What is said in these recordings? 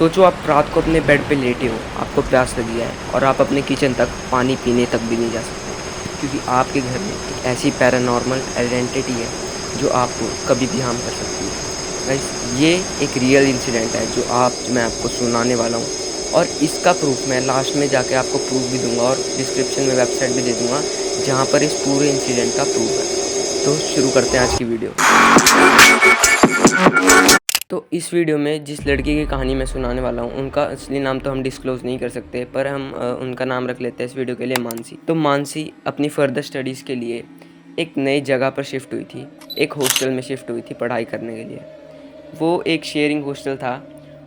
सोचो आप रात को अपने बेड पे लेटे हो, आपको प्यास लगी है और आप अपने किचन तक पानी पीने तक भी नहीं जा सकते क्योंकि आपके घर में एक ऐसी पैरानॉर्मल आइडेंटिटी है जो आपको कभी भी हार्म कर सकती है। गाइस, ये एक रियल इंसिडेंट है जो मैं आपको सुनाने वाला हूँ और इसका प्रूफ मैं लास्ट में जाके आपको प्रूफ भी दूंगा और डिस्क्रिप्शन में वेबसाइट भी दे दूंगा जहाँ पर इस पूरे इंसिडेंट का प्रूफ है। तो शुरू करते हैं आज की वीडियो। तो इस वीडियो में जिस लड़की की कहानी मैं सुनाने वाला हूँ उनका असली नाम तो हम डिस्क्लोज़ नहीं कर सकते, पर हम उनका नाम रख लेते हैं इस वीडियो के लिए मानसी। तो मानसी अपनी फर्दर स्टडीज़ के लिए एक नई जगह पर शिफ्ट हुई थी, एक हॉस्टल में शिफ्ट हुई थी पढ़ाई करने के लिए। वो एक शेयरिंग हॉस्टल था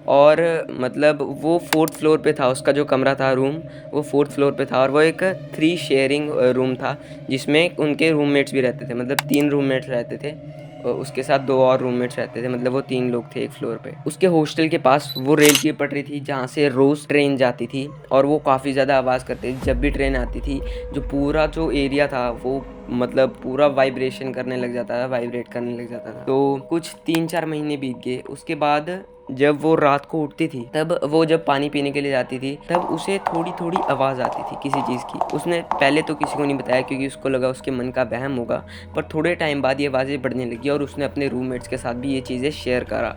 और मतलब वो 4th फ्लोर पे था, उसका जो कमरा था रूम वो 4th फ्लोर पे था और वो एक 3 शेयरिंग रूम था जिसमें उनके रूममेट्स भी रहते थे, मतलब 3 रूममेट्स रहते थे। उसके साथ 2 और रूममेट्स रहते थे, मतलब वो 3 लोग थे एक फ्लोर पे। उसके हॉस्टल के पास वो रेल की पटरी थी जहाँ से रोज़ ट्रेन जाती थी और वो काफ़ी ज़्यादा आवाज़ करती थी। जब भी ट्रेन आती थी जो पूरा जो एरिया था वो मतलब पूरा वाइब्रेशन करने लग जाता था, वाइब्रेट करने लग जाता था। तो कुछ 3-4 महीने बीत गए। उसके बाद जब वो रात को उठती थी तब वो जब पानी पीने के लिए जाती थी तब उसे थोड़ी थोड़ी आवाज़ आती थी किसी चीज़ की। उसने पहले तो किसी को नहीं बताया क्योंकि उसको लगा उसके मन का वहम होगा, पर थोड़े टाइम बाद ये आवाज़ें बढ़ने लगी और उसने अपने रूममेट्स के साथ भी ये चीज़ें शेयर करा।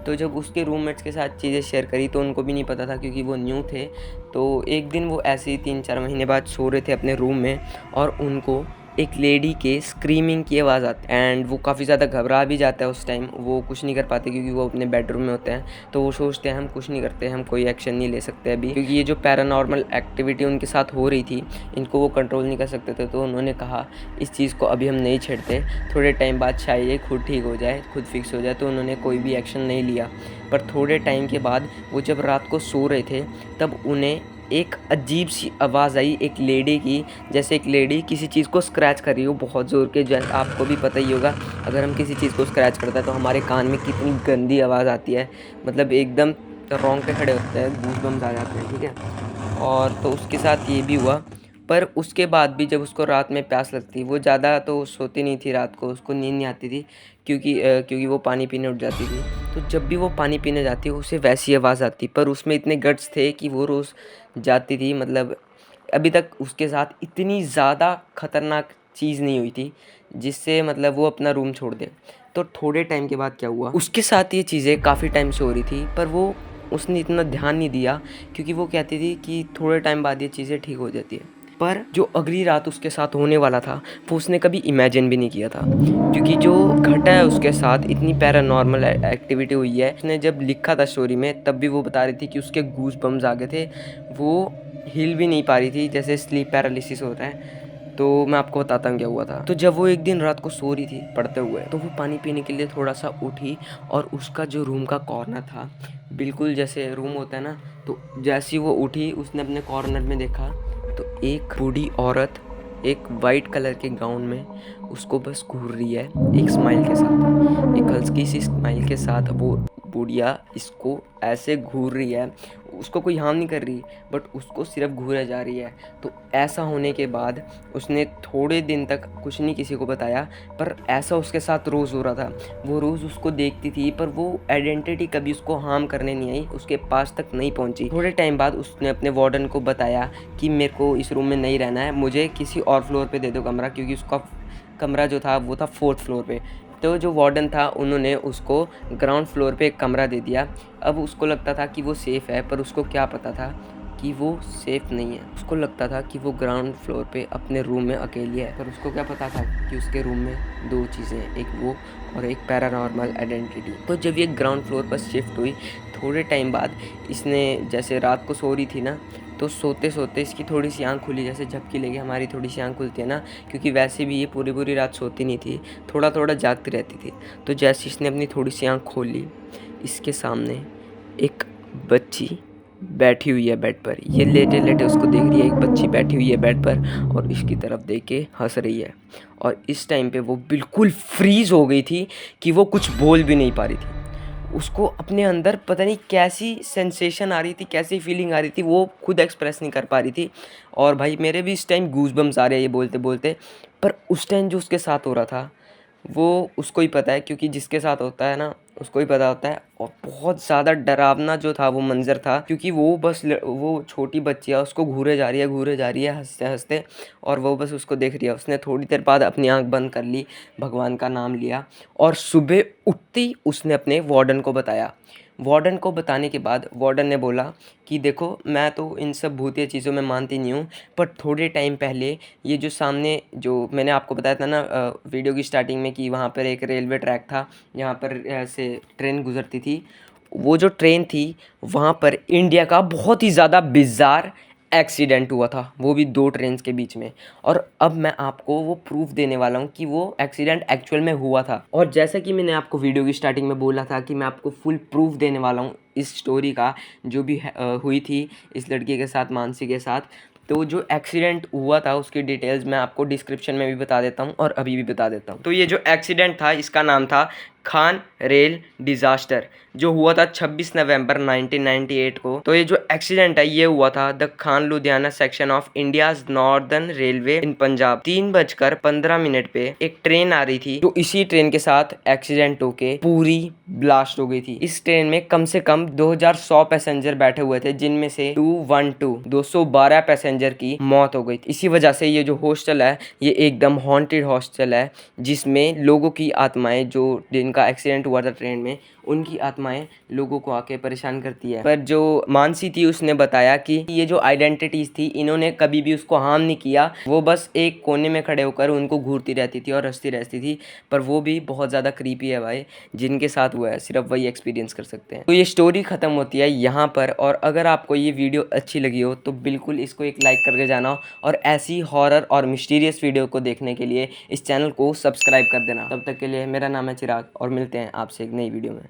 तो जब उसके रूममेट्स के साथ चीज़ें शेयर करी तो उनको भी नहीं पता था क्योंकि वो न्यू थे। तो एक दिन वो ऐसे ही 3-4 महीने बाद सो रहे थे अपने रूम में और उनको एक लेडी के स्क्रीमिंग की आवाज़ आती है एंड वो काफ़ी ज़्यादा घबरा भी जाता है। उस टाइम वो कुछ नहीं कर पाते क्योंकि वो अपने बेडरूम में होते हैं। तो वो सोचते हैं हम कुछ नहीं करते, हम कोई एक्शन नहीं ले सकते अभी, क्योंकि ये जो पैरानॉर्मल एक्टिविटी उनके साथ हो रही थी इनको वो कंट्रोल नहीं कर सकते थे। तो उन्होंने कहा इस चीज़ को अभी हम नहीं छेड़ते, थोड़े टाइम बाद शायद ये खुद ठीक हो जाए, खुद फिक्स हो जाए। तो उन्होंने कोई भी एक्शन नहीं लिया। पर थोड़े टाइम के बाद वो जब रात को सो रहे थे तब उन्हें एक अजीब सी आवाज़ आई एक लेडी की, जैसे एक लेडी किसी चीज़ को स्क्रैच कर रही हो बहुत ज़ोर के। जैसे आपको भी पता ही होगा अगर हम किसी चीज़ को स्क्रैच करते हैं तो हमारे कान में कितनी गंदी आवाज़ आती है, मतलब एकदम रोंगटे खड़े होते हैं, गूज़बम्स आ जाते हैं, ठीक है। और तो उसके साथ ये भी हुआ। पर उसके बाद भी जब उसको रात में प्यास लगती, वो ज़्यादा तो सोती नहीं थी रात को, उसको नींद नहीं आती थी क्योंकि वो पानी पीने उठ जाती थी। तो जब भी वो पानी पीने जाती उसे वैसी आवाज़ आती, पर उसमें इतने गट्स थे कि वो रोज़ जाती थी। मतलब अभी तक उसके साथ इतनी ज़्यादा ख़तरनाक चीज़ नहीं हुई थी जिससे मतलब वो अपना रूम छोड़ दे। तो थोड़े टाइम के बाद क्या हुआ, उसके साथ ये चीज़ें काफ़ी टाइम से हो रही थी पर उसने इतना ध्यान नहीं दिया क्योंकि वो कहती थी कि थोड़े टाइम बाद ये चीज़ें ठीक हो जाती है। पर जो अगली रात उसके साथ होने वाला था वो उसने कभी इमेजिन भी नहीं किया था, क्योंकि जो घटा है उसके साथ इतनी पैरानॉर्मल एक्टिविटी हुई है। उसने जब लिखा था स्टोरी में तब भी वो बता रही थी कि उसके गूज बम्स आ गए थे, वो हिल भी नहीं पा रही थी, जैसे स्लीप पैरालिसिस होता है। तो मैं आपको बताता हूँ क्या हुआ था। तो जब वो एक दिन रात को सो रही थी पढ़ते हुए तो वो पानी पीने के लिए थोड़ा सा उठी और उसका जो रूम का कॉर्नर था, बिल्कुल जैसे रूम होता है ना, तो जैसी वो उठी उसने अपने कॉर्नर में देखा तो एक बूढ़ी औरत एक वाइट कलर के गाउन में उसको बस घूर रही है एक स्माइल के साथ, एक हल्की सी स्माइल के साथ वो बुढ़िया इसको ऐसे घूर रही है। उसको कोई हार्म नहीं कर रही बट उसको सिर्फ घूरा जा रही है। तो ऐसा होने के बाद उसने थोड़े दिन तक कुछ नहीं किसी को बताया, पर ऐसा उसके साथ रोज़ हो रहा था। वो रोज़ उसको देखती थी पर वो आइडेंटिटी कभी उसको हार्म करने नहीं आई, उसके पास तक नहीं पहुंची। थोड़े टाइम बाद उसने अपने वार्डन को बताया कि मेरे को इस रूम में नहीं रहना है, मुझे किसी और फ्लोर पे दे दो कमरा, क्योंकि उसका कमरा जो था वो था 4th फ्लोर पे। तो जो वार्डन था उन्होंने उसको ग्राउंड फ्लोर पे एक कमरा दे दिया। अब उसको लगता था कि वो सेफ़ है, पर उसको क्या पता था कि वो सेफ़ नहीं है। उसको लगता था कि वो ग्राउंड फ्लोर पे अपने रूम में अकेली है, पर उसको क्या पता था कि उसके रूम में 2 चीज़ें हैं, एक वो और एक पैरानॉर्मल आइडेंटिटी। तो जब ये ग्राउंड फ्लोर पर शिफ्ट हुई थोड़े टाइम बाद, इसने जैसे रात को सो रही थी ना, तो सोते सोते इसकी थोड़ी सी आँख खुली, जैसे झपकी लेके हमारी थोड़ी सी आँख खुलती है ना, क्योंकि वैसे भी ये पूरी पूरी रात सोती नहीं थी, थोड़ा थोड़ा जागती रहती थी। तो जैसे इसने अपनी थोड़ी सी आँख खोली, इसके सामने एक बच्ची बैठी हुई है बेड पर। ये लेटे लेटे उसको देख रही है, एक बच्ची बैठी हुई है बेड पर और इसकी तरफ देख के हंस रही है। और इस टाइम पे वो बिल्कुल फ्रीज़ हो गई थी कि वो कुछ बोल भी नहीं पा रही थी। उसको अपने अंदर पता नहीं कैसी सेंसेशन आ रही थी, कैसी फीलिंग आ रही थी, वो खुद एक्सप्रेस नहीं कर पा रही थी। और भाई मेरे भी इस टाइम गूज़बम्स आ रहे हैं ये बोलते बोलते। पर उस टाइम जो उसके साथ हो रहा था वो उसको ही पता है, क्योंकि जिसके साथ होता है ना उसको ही पता होता है। और बहुत ज़्यादा डरावना जो था वो मंज़र था, क्योंकि वो बस वो छोटी बच्ची है, उसको घूरे जा रही है हंसते हंसते, और वो बस उसको देख रही है। उसने थोड़ी देर बाद अपनी आंख बंद कर ली, भगवान का नाम लिया, और सुबह उठते ही उसने अपने वार्डन को बताया। वार्डन को बताने के बाद वार्डन ने बोला कि देखो, मैं तो इन सब भूतिया चीज़ों में मानती नहीं हूँ, पर थोड़े टाइम पहले ये जो सामने, जो मैंने आपको बताया था ना वीडियो की स्टार्टिंग में, कि वहाँ पर एक रेलवे ट्रैक था जहाँ पर ऐसे ट्रेन गुजरती थी। वो जो ट्रेन थी वहाँ पर इंडिया का बहुत ही ज़्यादा बिज़ार एक्सीडेंट हुआ था, वो भी 2 ट्रेन्स के बीच में। और अब मैं आपको वो प्रूफ देने वाला हूँ कि वो एक्सीडेंट एक्चुअल में हुआ था। और जैसा कि मैंने आपको वीडियो की स्टार्टिंग में बोला था कि मैं आपको फुल प्रूफ देने वाला हूँ इस स्टोरी का, जो भी हुई थी इस लड़की के साथ, मानसी के साथ। तो जो एक्सीडेंट हुआ था उसकी डिटेल्स मैं आपको डिस्क्रिप्शन में भी बता देता हूँ और अभी भी बता देता हूँ। तो ये जो एक्सीडेंट था इसका नाम था खान रेल डिज़ास्टर, जो हुआ था 26 नवंबर 1998 को। तो ये जो एक्सीडेंट है ये हुआ था the Khanna Ludhiana section of India's Northern Railway in Punjab. 3:15 पे एक ट्रेन आ रही थी, जो इसी ट्रेन के साथ एक्सीडेंट होके पूरी ब्लास्ट हो गई थी। इस ट्रेन में कम से कम 2100 पैसेंजर बैठे हुए थे, जिनमें से 212 पैसेंजर की मौत हो गई थी। इसी वजह से ये जो हॉस्टल है ये एकदम हॉन्टेड हॉस्टल है, जिसमें लोगों की आत्माएं, जो जिनका एक्सीडेंट हुआ था ट्रेन में, उनकी आत्माएं लोगों को आके परेशान करती है। पर जो मानसी थी उसने बताया कि ये जो आइडेंटिटीज थी इन्होंने कभी भी उसको हार्म नहीं किया, वो बस एक कोने में खड़े होकर उनको घूरती रहती थी और हंसती रहती थी। पर वो भी बहुत ज़्यादा क्रीपी है भाई, जिनके साथ हुआ है सिर्फ वही एक्सपीरियंस कर सकते हैं। तो ये स्टोरी ख़त्म होती है यहाँ पर। और अगर आपको ये वीडियो अच्छी लगी हो तो बिल्कुल इसको एक लाइक करके जाना, और ऐसी हॉरर और मिस्टीरियस वीडियो को देखने के लिए इस चैनल को सब्सक्राइब कर देना। तब तक के लिए मेरा नाम है चिराग, और मिलते हैं आपसे एक नई वीडियो में।